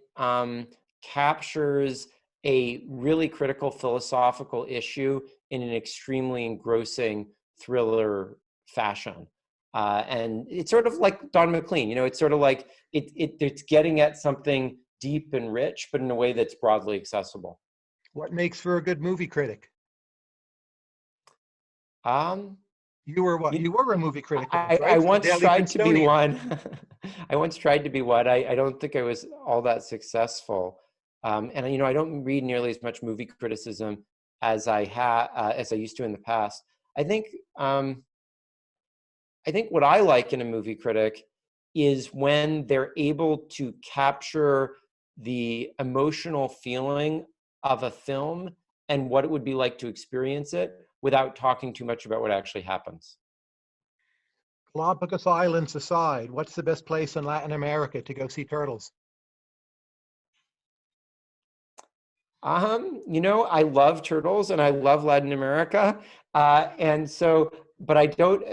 captures a really critical philosophical issue in an extremely engrossing thriller fashion. And it's sort of like Don McLean, it's sort of like it's getting at something deep and rich, but in a way that's broadly accessible. What makes for a good movie critic? Um, You were what? you, You were a movie critic once, I right? For the once Daily tried to be Princetonian. one. I once tried to be one. I don't think I was all that successful. And I don't read nearly as much movie criticism as as I used to in the past. I think what I like in a movie critic is when they're able to capture the emotional feeling of a film and what it would be like to experience it without talking too much about what actually happens. Galapagos Islands aside, what's the best place in Latin America to go see turtles? I love turtles and I love Latin America. But I don't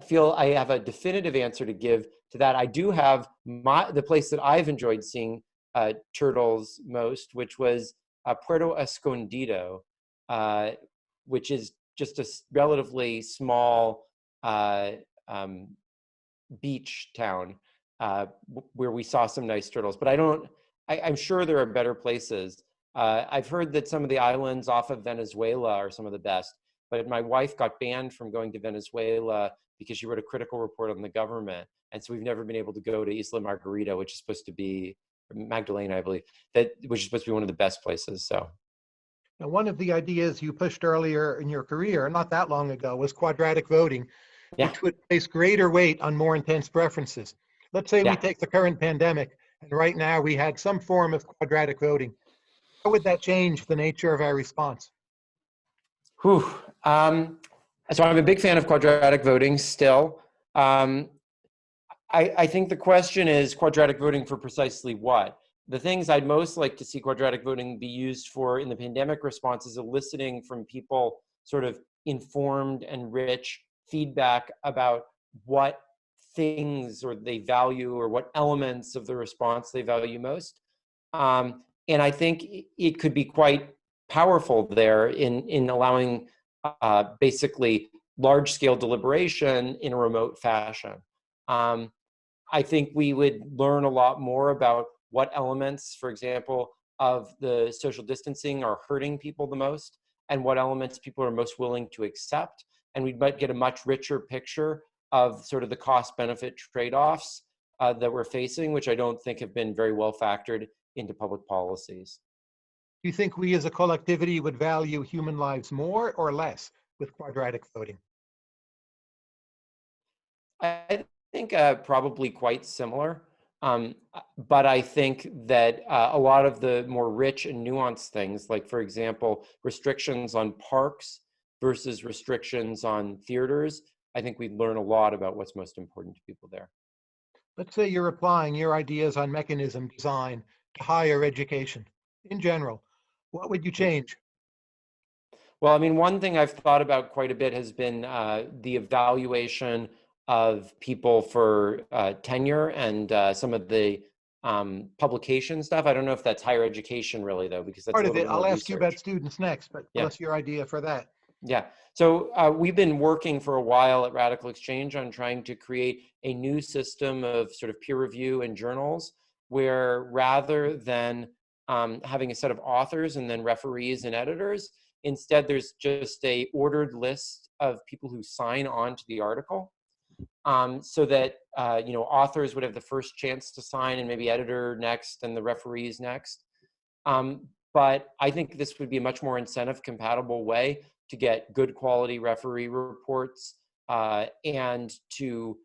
feel I have a definitive answer to give to that. I do have the place that I've enjoyed seeing turtles most, which was Puerto Escondido, which is just a relatively small um, beach town where we saw some nice turtles. But I'm sure there are better places. I've heard that some of the islands off of Venezuela are some of the best, but my wife got banned from going to Venezuela because she wrote a critical report on the government. And so we've never been able to go to Isla Margarita, which is supposed to be Magdalena, I believe, which is supposed to be one of the best places. So. Now, one of the ideas you pushed earlier in your career, not that long ago, was quadratic voting, Yeah, which would place greater weight on more intense preferences. Let's say we yeah. take the current pandemic, and right now we had some form of quadratic voting. How would that change the nature of our response? Whew. So I'm a big fan of quadratic voting still. I think the question is quadratic voting for precisely what? The things I'd most like to see quadratic voting be used for in the pandemic response is eliciting from people sort of informed and rich feedback about what things or they value or what elements of the response they value most. And I think it could be quite powerful there in allowing basically large scale deliberation in a remote fashion. I think we would learn a lot more about what elements, for example, of the social distancing are hurting people the most and what elements people are most willing to accept. And we might get a much richer picture of sort of the cost benefit trade-offs that we're facing, which I don't think have been very well factored into public policies. Do you think we as a collectivity would value human lives more or less with quadratic voting? I think probably quite similar. But I think that a lot of the more rich and nuanced things, like, for example, restrictions on parks versus restrictions on theaters, I think we'd learn a lot about what's most important to people there. Let's say you're applying your ideas on mechanism design to higher education in general. What would you change? Well, I mean, one thing I've thought about quite a bit has been the evaluation of people for tenure and some of the publication stuff. I don't know if that's higher education really though, because that's a Part of little it. bit more I'll ask you about research. students next, but tell Yeah. us your idea for that. Yeah. So we've been working for a while at Radical Exchange on trying to create a new system of sort of peer review in journals where rather than having a set of authors and then referees and editors, instead there's just a ordered list of people who sign on to the article, so that authors would have the first chance to sign and maybe editor next and the referees next. But I think this would be a much more incentive compatible way to get good quality referee reports, and to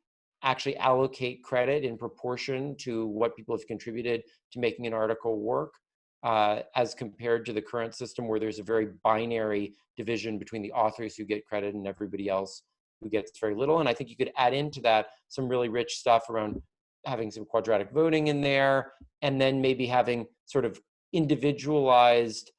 actually allocate credit in proportion to what people have contributed to making an article work, as compared to the current system where there's a very binary division between the authors who get credit and everybody else who gets very little. And I think you could add into that some really rich stuff around having some quadratic voting in there, and then maybe having sort of individualized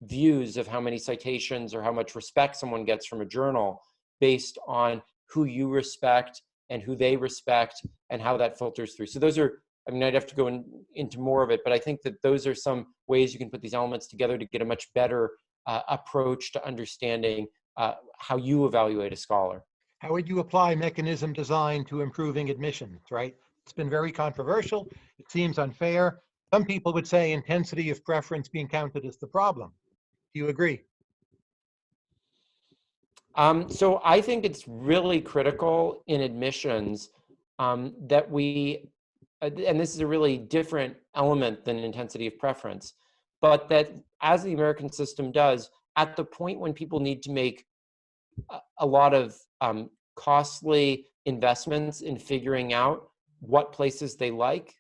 views of how many citations or how much respect someone gets from a journal based on who you respect and who they respect and how that filters through. So those are, I mean, I'd have to go into more of it, but I think that those are some ways you can put these elements together to get a much better approach to understanding how you evaluate a scholar. How would you apply mechanism design to improving admissions, right? It's been very controversial. It seems unfair. Some people would say intensity of preference being counted as the problem. Do you agree? So I think it's really critical in admissions that we, and this is a really different element than intensity of preference, but that as the American system does, at the point when people need to make a lot of costly investments in figuring out what places they like,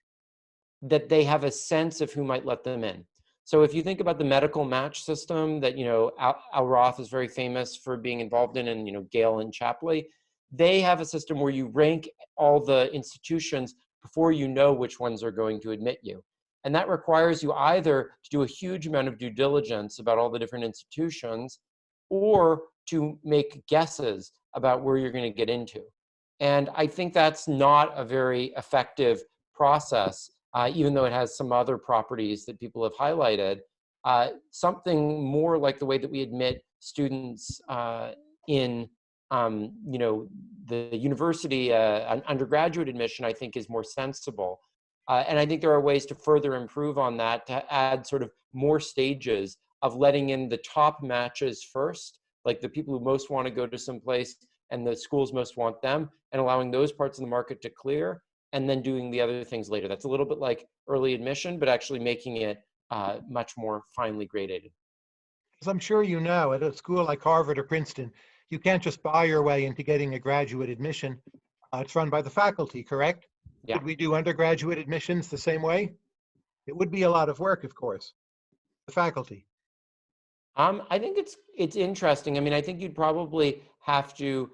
that they have a sense of who might let them in. So if you think about the medical match system that, Al Roth is very famous for being involved in, and, Gale and Chapley, they have a system where you rank all the institutions before you know which ones are going to admit you. And that requires you either to do a huge amount of due diligence about all the different institutions, or to make guesses about where you're going to get into. And I think that's not a very effective process, even though it has some other properties that people have highlighted. Something more like the way that we admit students in the university, undergraduate admission, I think is more sensible. And I think there are ways to further improve on that, to add sort of more stages of letting in the top matches first, like the people who most want to go to some place and the schools most want them, and allowing those parts of the market to clear, and then doing the other things later. That's a little bit like early admission, but actually making it much more finely graded. As I'm sure you know, at a school like Harvard or Princeton, you can't just buy your way into getting a graduate admission. It's run by the faculty, correct? Yeah. Could we do undergraduate admissions the same way? It would be a lot of work, of course. The faculty. I think it's interesting. I mean, I think you'd probably have to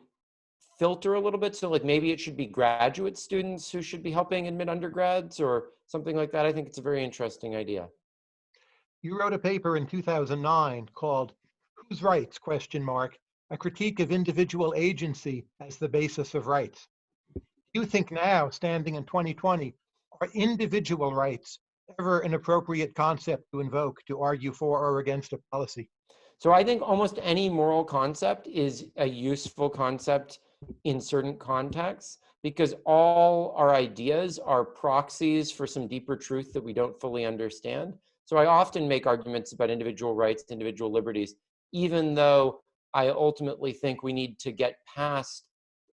filter a little bit. So like maybe it should be graduate students who should be helping admit undergrads or something like that. I think it's a very interesting idea. You wrote a paper in 2009 called Whose Rights? A critique of individual agency as the basis of rights. Do you think now, standing in 2020, are individual rights ever an appropriate concept to invoke to argue for or against a policy? So I think almost any moral concept is a useful concept in certain contexts, because all our ideas are proxies for some deeper truth that we don't fully understand. So I often make arguments about individual rights, individual liberties, even though I ultimately think we need to get past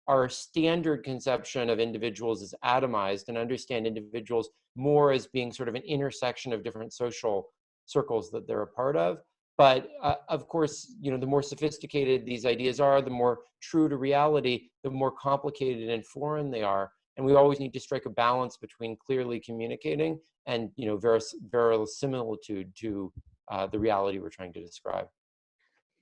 our standard conception of individuals as atomized and understand individuals more as being sort of an intersection of different social circles that they're a part of. But of course, the more sophisticated these ideas are, the more true to reality, the more complicated and foreign they are. And we always need to strike a balance between clearly communicating and, verisimilitude to the reality we're trying to describe.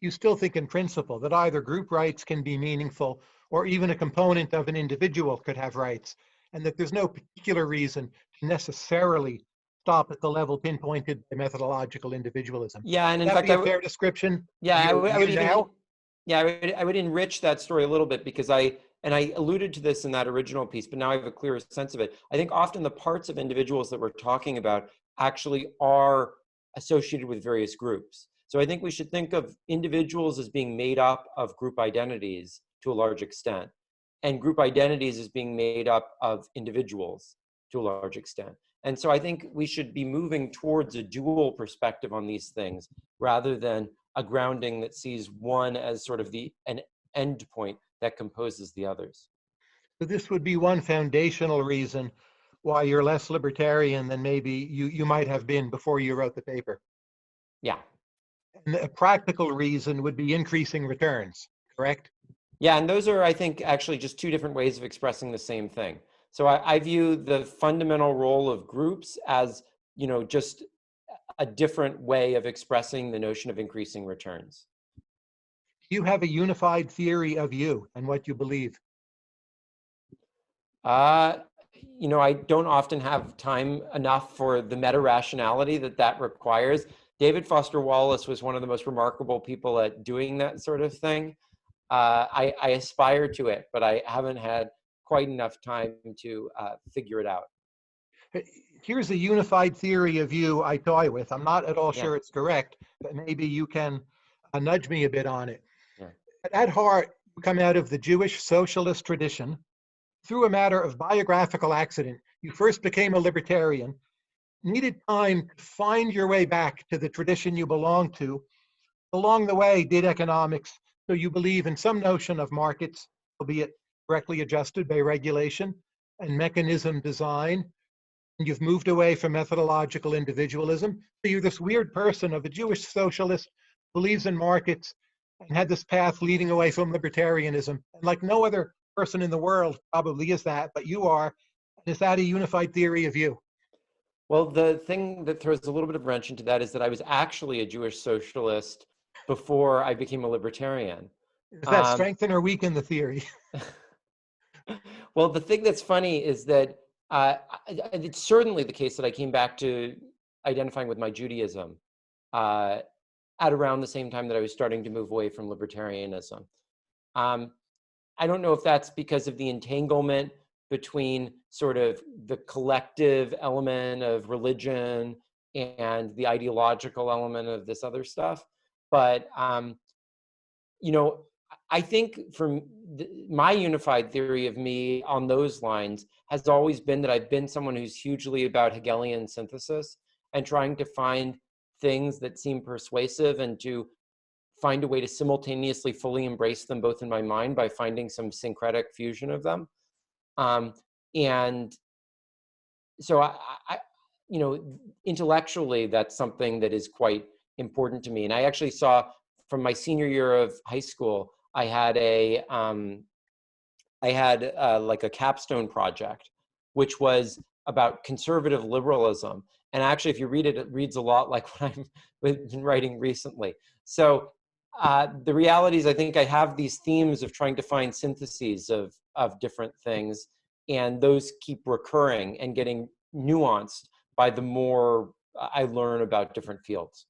You still think in principle that either group rights can be meaningful or even a component of an individual could have rights, and that there's no particular reason to necessarily stop at the level pinpointed by methodological individualism. Yeah, and Would in that fact, be a fair description yeah, of I your would view even, now? yeah, I would enrich that story a little bit, because and I alluded to this in that original piece, but now I have a clearer sense of it. I think often the parts of individuals that we're talking about actually are associated with various groups. So I think we should think of individuals as being made up of group identities to a large extent, and group identities as being made up of individuals to a large extent. And so I think we should be moving towards a dual perspective on these things rather than a grounding that sees one as sort of an end point that composes the others. So this would be one foundational reason why you're less libertarian than maybe you might have been before you wrote the paper. Yeah. And a practical reason would be increasing returns, correct? Yeah, and those are, I think, actually just two different ways of expressing the same thing. So I view the fundamental role of groups as, just a different way of expressing the notion of increasing returns. You have a unified theory of you and what you believe. Uh, I don't often have time enough for the meta rationality that requires. David Foster Wallace was one of the most remarkable people at doing that sort of thing. I aspire to it, but I haven't had quite enough time to figure it out. Here's a unified theory of you I toy with. I'm not at all Yeah, sure it's correct, but maybe you can nudge me a bit on it. yeah. At heart, you come out of the Jewish socialist tradition. Through a matter of biographical accident, you first became a libertarian, needed time to find your way back to the tradition you belong to. Along the way, did economics, so you believe in some notion of markets, albeit correctly adjusted by regulation and mechanism design. And you've moved away from methodological individualism. So you're this weird person of a Jewish socialist, believes in markets, and had this path leading away from libertarianism. And like no other person in the world probably is that, but you are. And is that a unified theory of you? Well, the thing that throws a little bit of wrench into that is that I was actually a Jewish socialist before I became a libertarian. Does that Um, strengthen or weaken the theory? well, the thing that's funny is that it's certainly the case that I came back to identifying with my Judaism uh, at around the same time that I was starting to move away from libertarianism. Um, I don't know if that's because of the entanglement between sort of the collective element of religion and the ideological element of this other stuff. But, you know, I think from my unified theory of me on those lines has always been that I've been someone who's hugely about Hegelian synthesis and trying to find things that seem persuasive and to find a way to simultaneously fully embrace them both in my mind by finding some syncretic fusion of them. And so I, intellectually, that's something that is quite important to me. And I actually saw from my senior year of high school, I had like a capstone project, which was about conservative liberalism. And actually, if you read it, it reads a lot like what I've been writing recently. So the reality is, I think I have these themes of trying to find syntheses of different things, and those keep recurring and getting nuanced by the more I learn about different fields.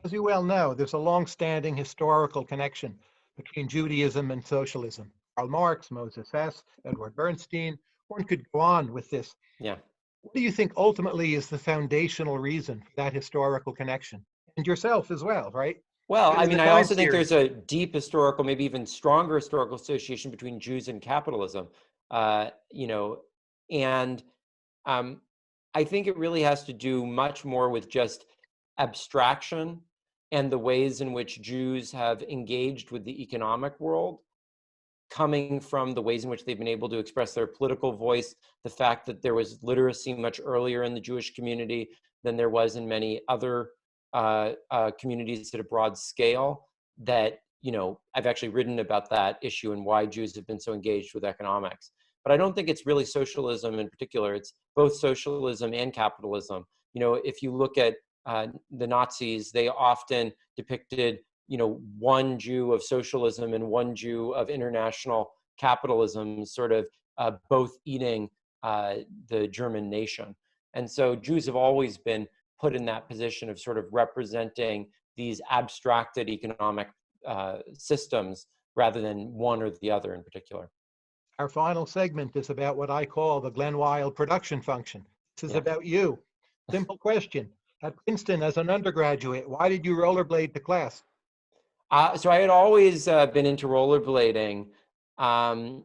As you well know, there's a long-standing historical connection between Judaism and socialism. Karl Marx, Moses Hess, Edward Bernstein, one could go on with this. Yeah. What do you think ultimately is the foundational reason for that historical connection? And yourself as well, right? Well, I In the mean, I time also think there's series. a deep historical, maybe even stronger historical association between Jews and capitalism. Uh, you know, and um, I think it really has to do much more with just abstraction and the ways in which Jews have engaged with the economic world, coming from the ways in which they've been able to express their political voice, the fact that there was literacy much earlier in the Jewish community than there was in many other communities at a broad scale, that, I've actually written about that issue and why Jews have been so engaged with economics. But I don't think it's really socialism in particular. It's both socialism and capitalism. If you look at the Nazis, they often depicted one Jew of socialism and one Jew of international capitalism, sort of both eating the German nation. And so Jews have always been put in that position of sort of representing these abstracted economic systems rather than one or the other in particular. Our final segment is about what I call the Glen Weyl production function. This is Yeah. about you. Simple question. At Princeton, as an undergraduate, why did you rollerblade to class? So I had always been into rollerblading um,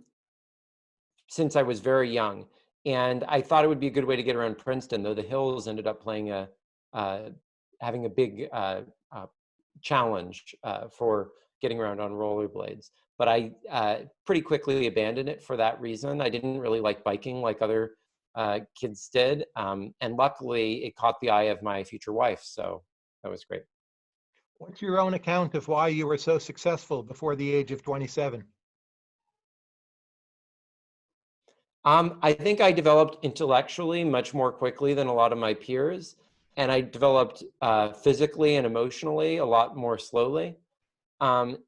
since I was very young, and I thought it would be a good way to get around Princeton. Though the hills ended up playing uh, having a big challenge for getting around on rollerblades. But I pretty quickly abandoned it for that reason. I didn't really like biking like other kids did, and luckily it caught the eye of my future wife, so that was great. What's your own account of why you were so successful before the age of 27? I think I developed intellectually much more quickly than a lot of my peers, and I developed physically and emotionally a lot more slowly. And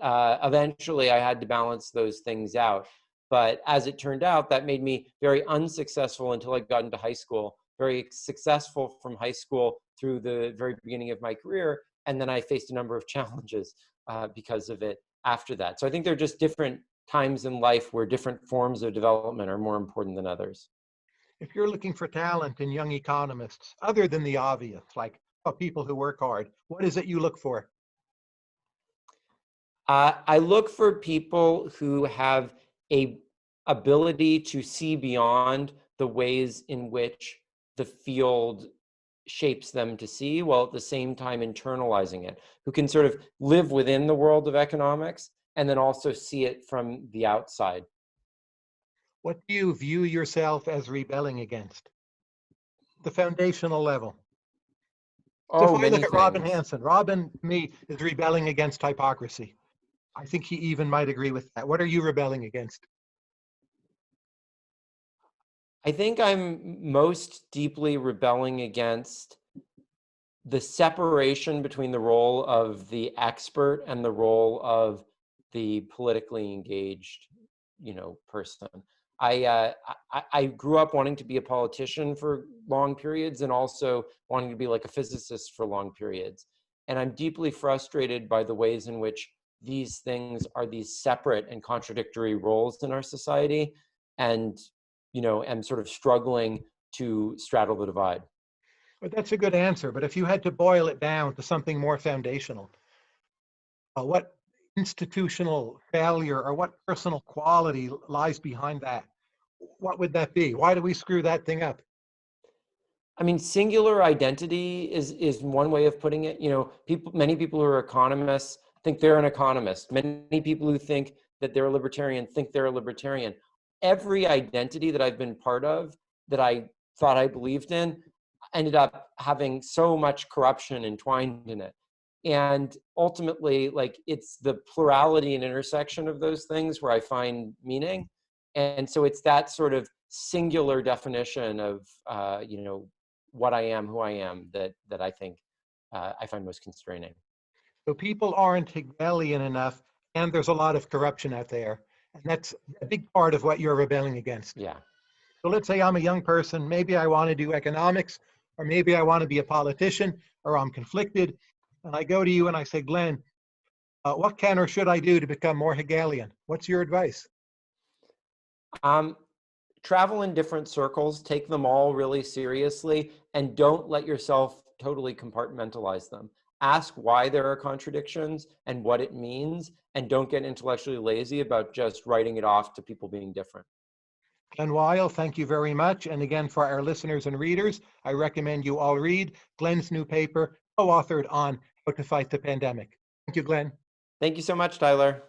eventually I had to balance those things out. But as it turned out, that made me very unsuccessful until I got into high school, very successful from high school through the very beginning of my career. And then I faced a number of challenges because of it after that. So I think there are just different times in life where different forms of development are more important than others. If you're looking for talent in young economists, other than the obvious, like people who work hard, what is it you look for? I look for people who have a ability to see beyond the ways in which the field shapes them to see, while at the same time internalizing it, who can sort of live within the world of economics and then also see it from the outside. What do you view yourself as rebelling against? The foundational level. So if Oh, I look many at Robin things. Hanson, Robin, to me, is rebelling against hypocrisy. I think he even might agree with that. What are you rebelling against? I think I'm most deeply rebelling against the separation between the role of the expert and the role of the politically engaged, person. I grew up wanting to be a politician for long periods and also wanting to be like a physicist for long periods. And I'm deeply frustrated by the ways in which these things are these separate and contradictory roles in our society. And, am sort of struggling to straddle the divide. But that's a good answer. But if you had to boil it down to something more foundational, what institutional failure or what personal quality lies behind that? What would that be? Why do we screw that thing up? I mean, singular identity is one way of putting it. Many people who are economists think they're an economist. Many people who think that they're a libertarian think they're a libertarian. Every identity that I've been part of that I thought I believed in ended up having so much corruption entwined in it. And ultimately, like, it's the plurality and intersection of those things where I find meaning. And so it's that sort of singular definition of, what I am, who I am, that I think I find most constraining. So people aren't Hegelian enough, and there's a lot of corruption out there. And that's a big part of what you're rebelling against. Yeah. So let's say I'm a young person, maybe I want to do economics, or maybe I want to be a politician, or I'm conflicted. And I go to you and I say, Glenn, what can or should I do to become more Hegelian? What's your advice? Um, Travel in different circles, take them all really seriously, and don't let yourself totally compartmentalize them. Ask why there are contradictions and what it means, and don't get intellectually lazy about just writing it off to people being different. Glen Weyl, thank you very much. And again, for our listeners and readers, I recommend you all read Glen's new paper, co-authored on how to fight the pandemic. Thank you, Glen. Thank you so much, Tyler.